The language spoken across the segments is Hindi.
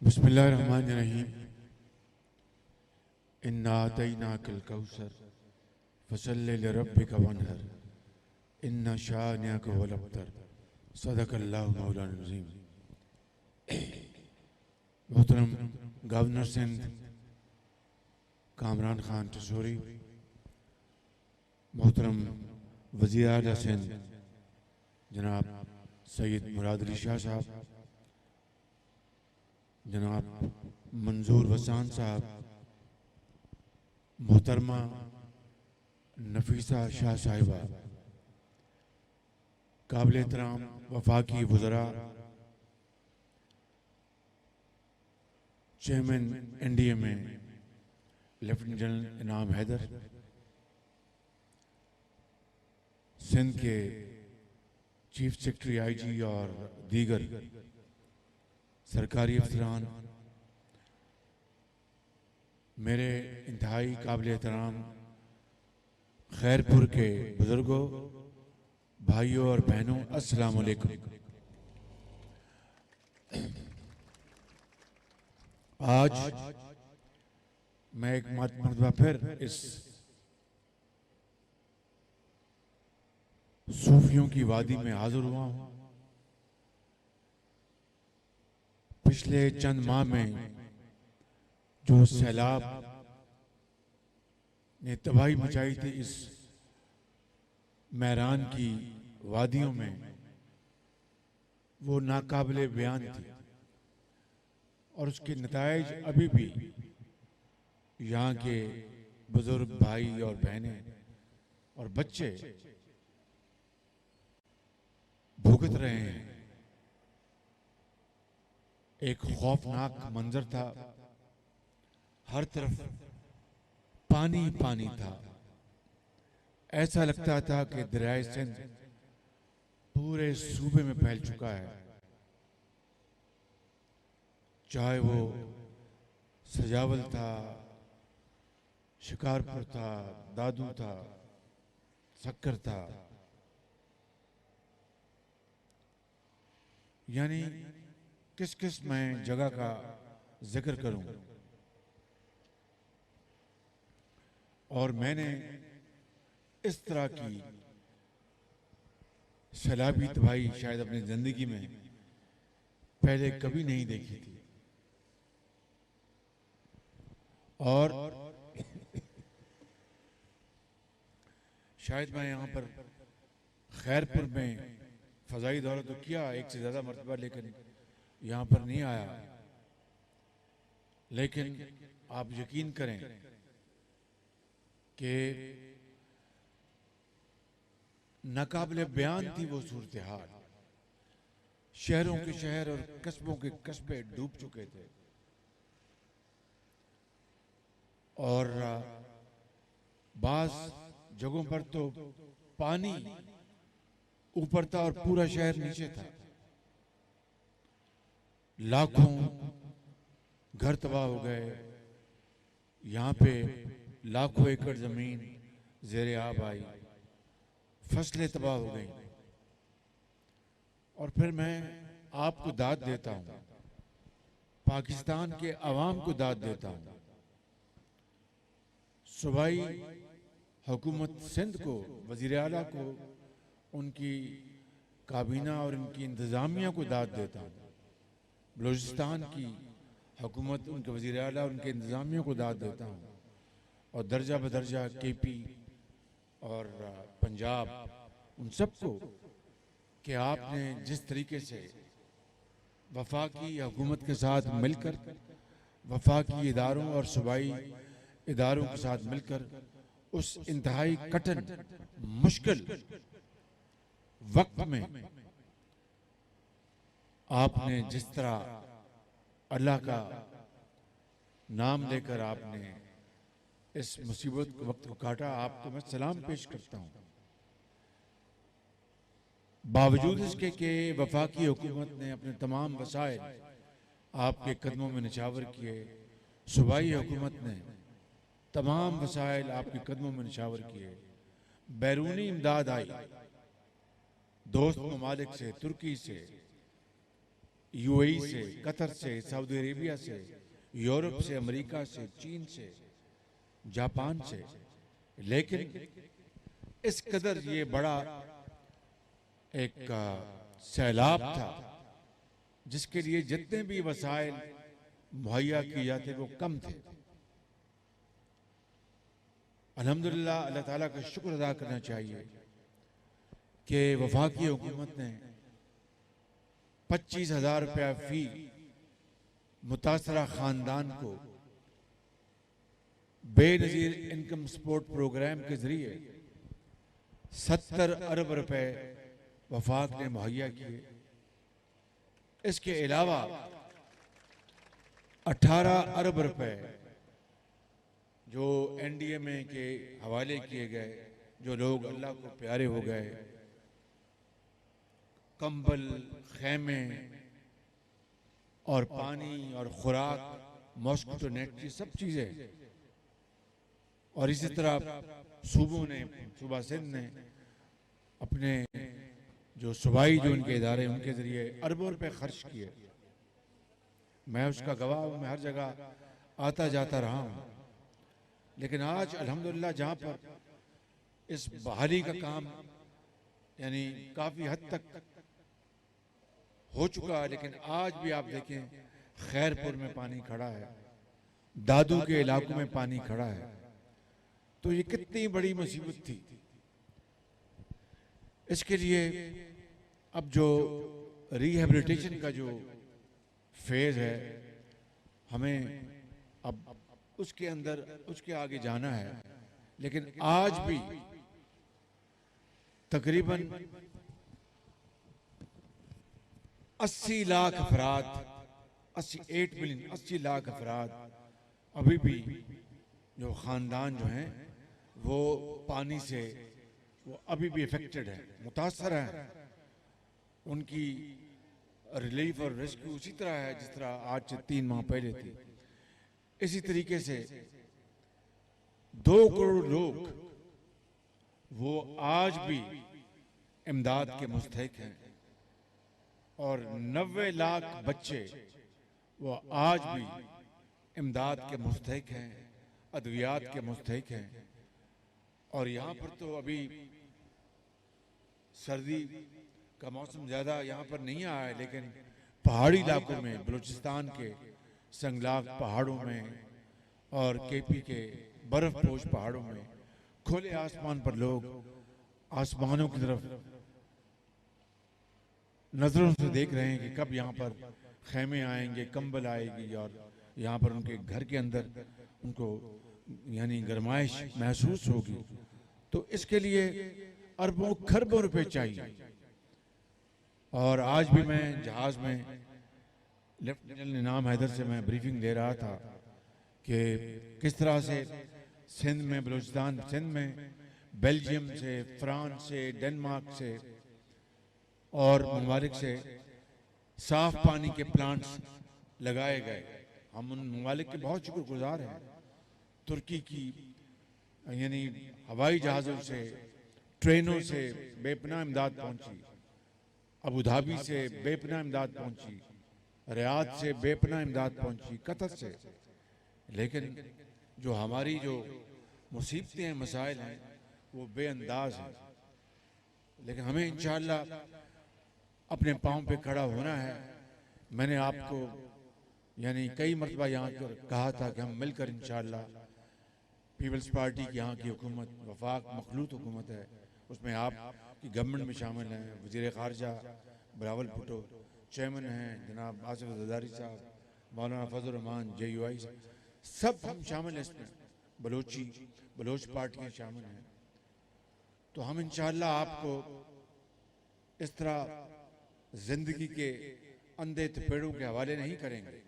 बिस्मिल्लाहिर्रहमानिर्रहीम। इन्ना अतैनाकल कौसर फसल्लि लिरब्बिका वन्हर इन्ना शानिअका हुवल अब्तर। सदक़ल्लाहु मौलाना अज़ीम। मोहतरम गवर्नर सिंध कामरान खान टसोरी, मोहतरम वज़ीर आला सिंध जनाब सैयद मुराद अली शाह साहब, जनाब मंजूर वसान साहब, मोहतरमा नफीसा शाह साहिबा, काबिल एहतराम वफाकी वज़रा, चेयरमैन NDMA लेफ्टिनेंट जनरल इनाम हैदर, सिंध के चीफ सेक्रेटरी IG और दीगर सरकारी अफसरान, मेरे इंतहाई काबिल एहतराम खैरपुर के बुजुर्गों, भाइयों और बहनों, अस्सलाम वालेकुम। आज मैं एक मरतबा फिर इस सूफियों की वादी में हाजिर हुआ हूं। पिछले चंद माह में जो सैलाब ने तबाही मचाई थी इस मैरान की वादियों में, वो नाकाबिले बयान थी और उसके नताइज अभी भी यहाँ के बुजुर्ग भाई और बहनें और बच्चे भुगत रहे हैं। एक खौफनाक मंजर था, हर तरफ पानी पानी था। ऐसा लगता था कि दरियाए सिंध पूरे सूबे में फैल चुका है, चाहे वो सजावल था, शिकारपुर था, दादू था, सक्कर था। यानी किस किस मैं जगह का जिक्र करूं। और मैंने इस तरह की सैलाबी तबाही शायद अपनी जिंदगी में पहले कभी नहीं देखी थी। और शायद मैं यहाँ पर खैरपुर में फजाई दौरा तो किया एक से ज्यादा मरतबा, लेकिन यहाँ पर नहीं आया। लेकिन आप यकीन करें कि नाकाबिले बयान थी वो सूरत हाल। शहरों के शहर और कस्बों के कस्बे डूब चुके थे और बास जगहों पर तो पानी ऊपर था और पूरा शहर नीचे था। लाखों घर तबाह हो गए। यहाँ पे लाखों एकड़ जमीन ज़ेरे आब आई, फसलें तबाह हो गई। और फिर मैं आपको दाद देता हूँ, पाकिस्तान के अवाम को दाद देता हूँ, सूबाई हुकूमत सिंध को, वज़ीर आला को, उनकी काबीना और उनकी इंतज़ामिया को दाद देता हूँ। बलूचिस्तान की हुकूमत, उनके वज़ीर आला, उनके इंतज़ामिया को दाद देता हूँ। और दर्जा बदर्जा KP और पंजाब, उन सबको कि आपने जिस तरीके से वफाकी हुकूमत के साथ मिलकर, वफाकी इदारों और सूबाई इदारों के साथ मिलकर उस इंतहाई कठिन मुश्किल वक्त में आपने जिस तरह अल्लाह का नाम लेकर आपने इस मुसीबत के वक्त को काटा, आपको मैं सलाम पेश करता हूँ। बावजूद इसके कि वफाकी हुकूमत ने अपने तमाम वसाइल आपके कदमों में निछावर किए, सूबाई हुकूमत ने तमाम वसाइल आपके कदमों में निछावर किए, बैरूनी इमदाद आई दोस्त ममालिक से, तुर्की से, यूएई से, कतर से, सऊदी अरेबिया से, यूरोप से, अमेरिका से, चीन से, जापान से। लेकिन इस कदर ये बड़ा एक सैलाब था जिसके लिए जितने भी वसाइल मुहैया किए जाते वो कम थे। अल्हम्दुलिल्लाह, अल्लाह ताला का शुक्र अदा करना चाहिए कि वफाकी हुकूमत ने 25,000 रुपया फी मुतासरा खानदान को बेनजीर इनकम सपोर्ट प्रोग्राम के जरिए 70 अरब रुपए वफाक ने मुहैया किए। इसके अलावा 18 अरब रुपए जो एनडीएमए के हवाले किए गए, जो लोग अल्लाह को प्यारे हो गए, कंबल, खैमे और पानी और खुराक, मॉस्किटो नेट, ये सब चीज़ें। और इसी तरह सूबों ने, सूबा सिंध ने अपने जो सूबाई जो उनके इदारे उनके ज़रिए अरबों रुपए खर्च किए। मैं उसका गवाह हूँ, मैं हर जगह आता जाता रहा हूँ। लेकिन आज अल्हम्दुलिल्लाह जहाँ पर इस बहाली का काम यानी काफ़ी हद तक हो चुका है, लेकिन आज भी आप देखें खैरपुर में पानी खड़ा है, दादू के इलाकों में पानी खड़ा है। तो ये कितनी बड़ी मुसीबत थी। इसके लिए अब जो रिहेबिलिटेशन का जो फेज है, हमें अब उसके अंदर उसके आगे जाना है। लेकिन आज भी तकरीबन 80 लाख अफराद, 88 मिलियन, 80 लाख अफराद अभी भी जो खानदान जो हैं वो पानी से वो अभी भी इफेक्टेड है, मुतासर है। उनकी रिलीफ और रेस्क्यू उसी तरह है जिस तरह आज से 3 माह पहले थी। इसी तरीके से 2 करोड़ लोग वो आज भी इमदाद के मुस्तहिक हैं और 90 लाख बच्चे वो आज भी इमदाद के मुस्तहिक हैं, अद्वियात के मुस्तहिक हैं। और यहाँ पर तो अभी सर्दी का मौसम ज़्यादा यहाँ पर नहीं आया है, लेकिन पहाड़ी इलाकों में, बलूचिस्तान के संगलाग पहाड़ों में और केपी के बर्फपोश पहाड़ों में खुले आसमान पर लोग आसमानों की तरफ नजरों से देख रहे हैं कि कब यहाँ पर खैमे आएंगे, कंबल आएगी और यहाँ पर उनके घर के अंदर उनको यानी गरमाइश महसूस होगी। तो इसके लिए अरबों खरबों रुपए चाहिए। और आज भी मैं जहाज में लेफ्टिनेंट जनरल इनाम हैदर से मैं ब्रीफिंग दे रहा था कि किस तरह से सिंध में, बलूचिस्तान सिंध में बेल्जियम से, फ्रांस से, डेनमार्क से और ममालिक से साफ पानी के प्लांट्स लगाए गए। हम उन ममालिक के बहुत शुक्रगुजार हैं। तुर्की की यानी हवाई जहाज़ों से, ट्रेनों से बेपनाह इमदाद पहुंची, अबू धाबी से बेपनाह इमदाद पहुंची, रियाद से बेपनाह इमदाद पहुंची, कतर से। लेकिन जो हमारी जो मुसीबतें हैं, मसाइल हैं, वो बेअंदाज हैं। लेकिन हमें इंशाअल्लाह अपने पाँव पे खड़ा होना है। मैंने आपको यानी कई मरतबा यहाँ पर कहा था कि हम मिलकर इंशाअल्लाह पीपल्स पार्टी की यहाँ की हुकूमत वफाक मखलूत हुकूमत है, उसमें आप की गवर्नमेंट में शामिल हैं, वज़ीर ख़ारजा बिलावल भुट्टो चेयरमैन हैं, जनाब आसिफ ज़रदारी साहब, मौलाना फजल रहमान JUI, सब हम शामिल हैं इसमें। बलोच पार्टियाँ शामिल हैं। तो हम इंशाअल्लाह आपको इस तरह जिंदगी के अंधे थपेड़ों के हवाले नहीं करेंगे।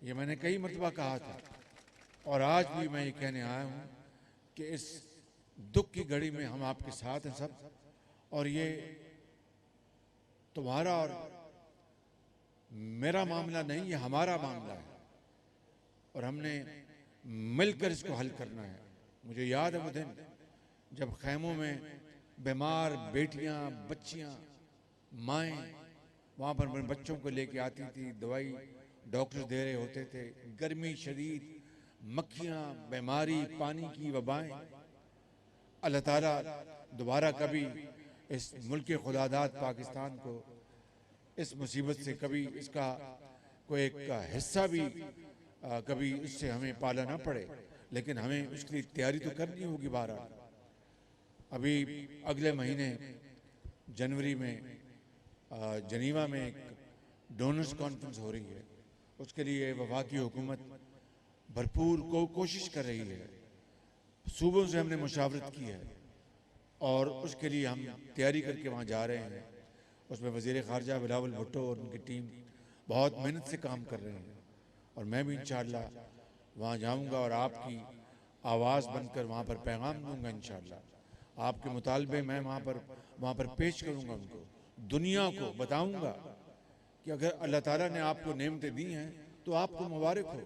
ये मैंने कई मरतबा कहा था और आज भी मैं ये कहने आया हूँ कि इस दुख की घड़ी में हम आपके साथ हैं सब। और ये तुम्हारा और मेरा मामला नहीं, ये हमारा मामला है और हमने मिलकर इसको हल करना है। मुझे याद है वो दिन जब खैमों में बीमार बेटियां, बच्चियां, माएँ वहाँ पर मेरे बच्चों को लेके आती थी, दवाई डॉक्टर दे रहे होते थे, गर्मी शदीद, मक्खियाँ, बीमारी, पानी की वबाएं। अल्लाह ताला दोबारा कभी इस मुल्क खुदादाद पाकिस्तान को इस मुसीबत से कभी इसका कोई एक हिस्सा भी कभी उससे हमें पाला ना पड़े, लेकिन हमें उसके लिए तैयारी तो करनी होगी। बहरहाल अभी अगले महीने जनवरी में जनीवा में एक डोनर्स कॉन्फ्रेंस हो रही है, उसके लिए वफाकी हुकूमत भरपूर कोशिश कर रही है। सूबों से हमने मुशावरत की है और उसके लिए हम तैयारी करके वहाँ जा रहे हैं। उसमें वज़ीर ख़ारजा बिलावल भुट्टो और उनकी टीम बहुत मेहनत से काम कर रहे हैं और मैं भी इंशाअल्लाह वहाँ जाऊँगा और आपकी आवाज़ बनकर वहाँ पर पैगाम दूँगा। इंशाअल्लाह आपके मुतालबे मैं वहाँ पर पेश करूँगा, उनको दुनिया को बताऊँगा कि अगर अल्लाह ताला ने आपको नेमतें दी हैं तो आपको मुबारक हो,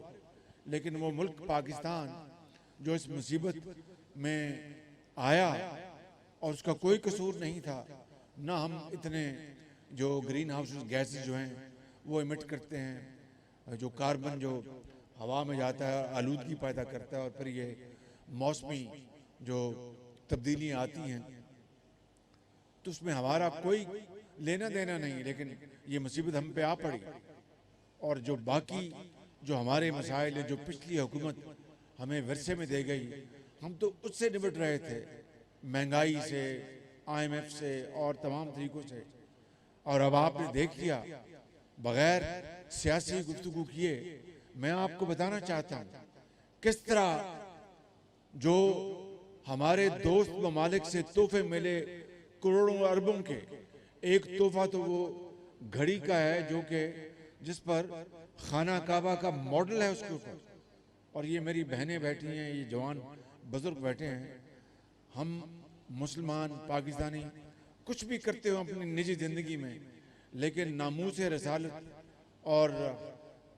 लेकिन वो मुल्क पाकिस्तान जो इस मुसीबत में आया और उसका कोई कसूर नहीं था, ना हम इतने जो ग्रीन हाउस गैसेस जो हैं वो इमिट करते हैं, जो कार्बन जो हवा में जाता है आलूदगी पैदा करता है और फिर ये मौसमी जो तब्दीलियाँ आती हैं तो उसमें हमारा कोई लेना देना नहीं, लेकिन ये मुसीबत हम पे आ पड़ी। और जो बाकी जो हमारे मसाइल है जो पिछली हुकूमत हमें विरसे में दे गई, हम तो उससे निपट रहे थे, महंगाई से, IMF से और तमाम तरीकों से। और अब आपने देख लिया बगैर सियासी गुफ्तगू किए मैं आपको बताना चाहता हूँ किस तरह जो हमारे दोस्त ममालिक से तोहफे मिले करोड़ों अरबों के, एक तोहफा तो वो घड़ी का है जो कि जिस पर खाना काबा का मॉडल है उसके ऊपर। और ये मेरी बहनें बैठी हैं, ये जवान बुजुर्ग बैठे हैं, हम मुसलमान पाकिस्तानी कुछ भी करते हो अपनी निजी ज़िंदगी में, लेकिन नामूस रसालत और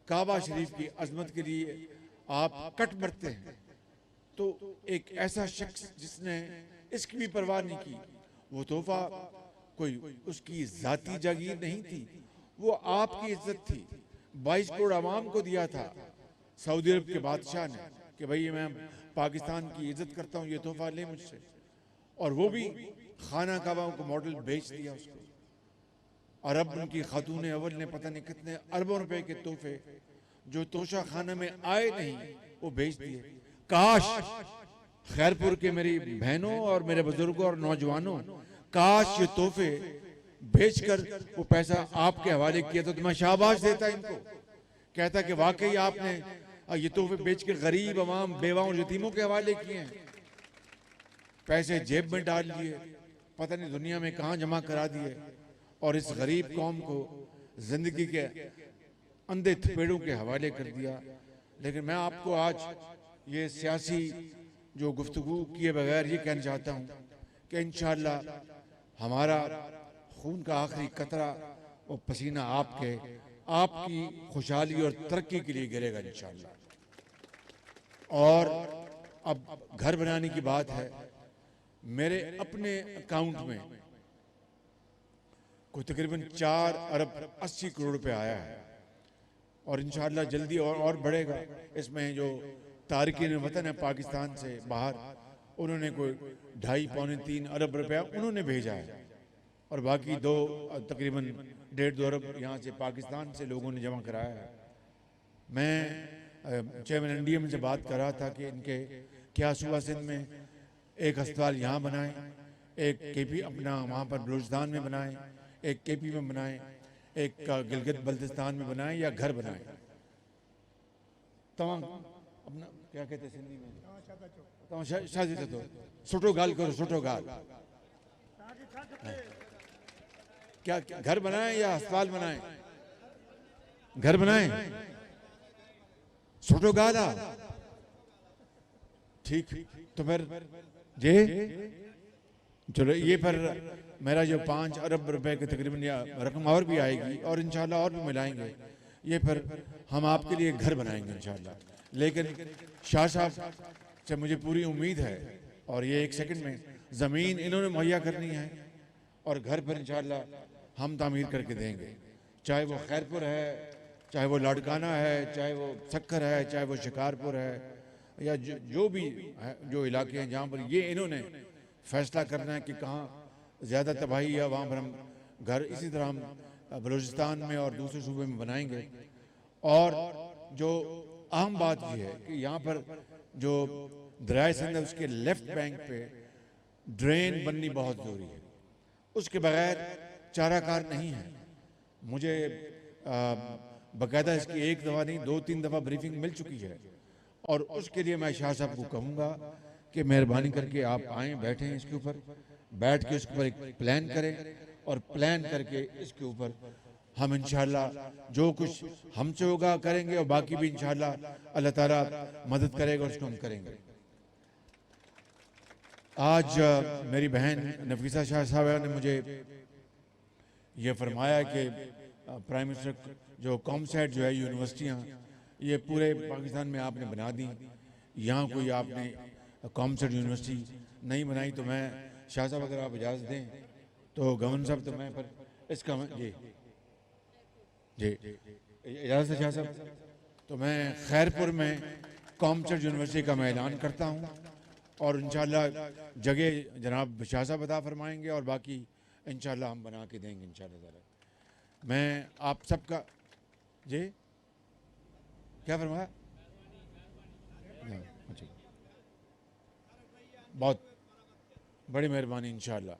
काबा शरीफ की अजमत के लिए आप कट मरते हैं। तो एक ऐसा शख्स जिसने इसकी भी परवाह नहीं की, वो तोहफा कोई उसकी जाती जागीर नहीं थी, वो आपकी इज्जत थी। 22 करोड़ आवाम को दिया था सऊदी अरब के बादशाह ने कि भाई मैं पाकिस्तान की इज्जत करता हूँ, ये तोहफा ले मुझसे। और वो भी खाना काबा को मॉडल बेच दिया उसको। और अब उनकी खातून अव्वल ने पता नहीं कितने अरबों रुपए के तोहफे जो तोशा खाना में आए नहीं वो बेच दिए। काश खैरपुर के मेरी बहनों और मेरे बुजुर्गों और नौजवानों, काश ये तोहफे बेचकर वो पैसा आपके हवाले किया तो मैं शाबाश देता इनको, कहता कि वाकई आपने ये तोहफे बेचकर गरीब अवाम, बेवाओं, यतीमों के हवाले किए हैं। पैसे जेब में डाल लिए, पता नहीं दुनिया में कहाँ जमा करा दिए और इस गरीब कौम को जिंदगी के अंधे थपेड़ों के हवाले कर दिया। लेकिन मैं आपको आज ये सियासी जो गुफ्तगू किए बगैर ये कहना चाहता हूँ कि इंशाअल्लाह हमारा खून का आखिरी कतरा और पसीना आपकी खुशहाली और तरक्की के लिए गिरेगा इंशाअल्लाह। और अब घर बनाने की बात है, मेरे अपने अकाउंट में कोई तकरीबन 4 अरब 80 करोड़ रुपए आया है और इंशाअल्लाह जल्दी और बढ़ेगा। इसमें जो तारिकीन वतन है पाकिस्तान से बाहर, उन्होंने कोई 2.5-3 अरब रुपया उन्होंने भेजा है और बाकी तकरीबन 1.5-2 अरब यहाँ से पाकिस्तान से लोगों ने जमा कराया है। मैं चेयरमैन NDM से बात कर रहा था कि इनके क्या सूबा सिंध में एक अस्पताल यहाँ बनाएं, एक KP अपना वहाँ पर बलूचिस्तान में बनाएं, एक KP में बनाएं, एक गिलगित बल्तिस्तान में बनाएं या घर बनाएं। तमाम अपना क्या कहते हैं सिंधी में, शादी से तो सुठो गाल करो, सुठो गाल, क्या घर बनाएं या अस्पताल बनाएं? घर बनाएं, सुठो गाल आ ठीक। तो फिर जे चलो ये पर मेरा जो 5 अरब रुपए के तकरीबन या रकम और भी आएगी और इंशाल्लाह और भी मिलाएंगे, ये फिर हम आपके लिए घर बनाएंगे इंशाल्लाह। लेकिन शाह साहब से मुझे पूरी उम्मीद है और ये 1 सेकंड में ज़मीन इन्होंने मुहैया करनी है और घर पर इंशाल्लाह हम तामीर करके देंगे। चाहे वो खैरपुर है, चाहे वो लाड़काना है, चाहे वो सक्खर है, चाहे वो शिकारपुर है, या जो भी है, जो इलाके हैं जहाँ पर ये इन्होंने फैसला करना है कि कहाँ ज़्यादा तबाही है, वहाँ पर हम घर इसी तरह हम बलूचिस्तान में और दूसरे सूबे में बनाएंगे। और जो अहम बात यह है कि यहाँ पर जो दरिया सिंध है उसके लेफ्ट बैंक पे ड्रेन बननी बहुत ज़रूरी है, उसके बगैर चाराकार नहीं है। मुझे बाकायदा इसकी एक दफ़ा नहीं 2-3 दफ़ा ब्रीफिंग मिल चुकी है, और उसके लिए मैं शाह साहब को कहूँगा कि मेहरबानी करके आप आएँ, बैठें इसके ऊपर, बैठ के उसके ऊपर एक प्लान करें, और प्लान करके इसके ऊपर हम इंशाअल्लाह जो कुछ हमसे होगा करेंगे, और बाकी भी इंशाअल्लाह अल्लाह ताला मदद करेगा, उसको हम करेंगे। आज मेरी बहन नफीसा शाह साहब ने मुझे ये फरमाया कि प्राइम मिनिस्टर जो कॉमसेट जो है यूनिवर्सिटियाँ ये पूरे पाकिस्तान में आपने बना दी, यहाँ कोई आपने कॉमसेट यूनिवर्सिटी नहीं बनाई, तो मैं शाह साहब अगर आप इजाज़त दें तो गवर्नर साहब, तो मैं पर इसका जी जी इजाज़त है शाह साहब, तो मैं खैरपुर में कॉमसेट यूनिवर्सिटी का मैं ऐलान करता हूँ, और इंशाअल्लाह जगह जनाब शाह साहब अता फरमाएंगे, और बाकी इंशाअल्लाह हम बना के देंगे इंशाअल्लाह ताला। मैं आप सबका जी क्या फरमाया? अच्छा, बहुत बड़ी मेहरबानी इंशाअल्लाह।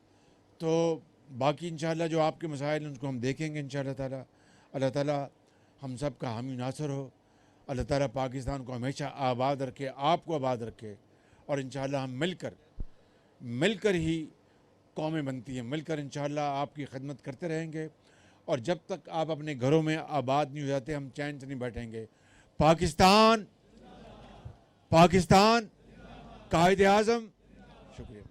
तो बाकी इंशाअल्लाह जो आपके मसाइल हैं उनको हम देखेंगे इंशाअल्लाह ताला। अल्लाह ताला हम सब का हामी नासर हो। अल्लाह ताला पाकिस्तान को हमेशा आबाद रखे, आपको आबाद रखे, और इंशाअल्लाह हम मिलकर ही कौमें बनती हैं, मिलकर इंशाअल्लाह आपकी खिदमत करते रहेंगे, और जब तक आप अपने घरों में आबाद नहीं हो जाते हम चैन से नहीं बैठेंगे। पाकिस्तान, पाकिस्तान, कायदे आज़म। शुक्रिया।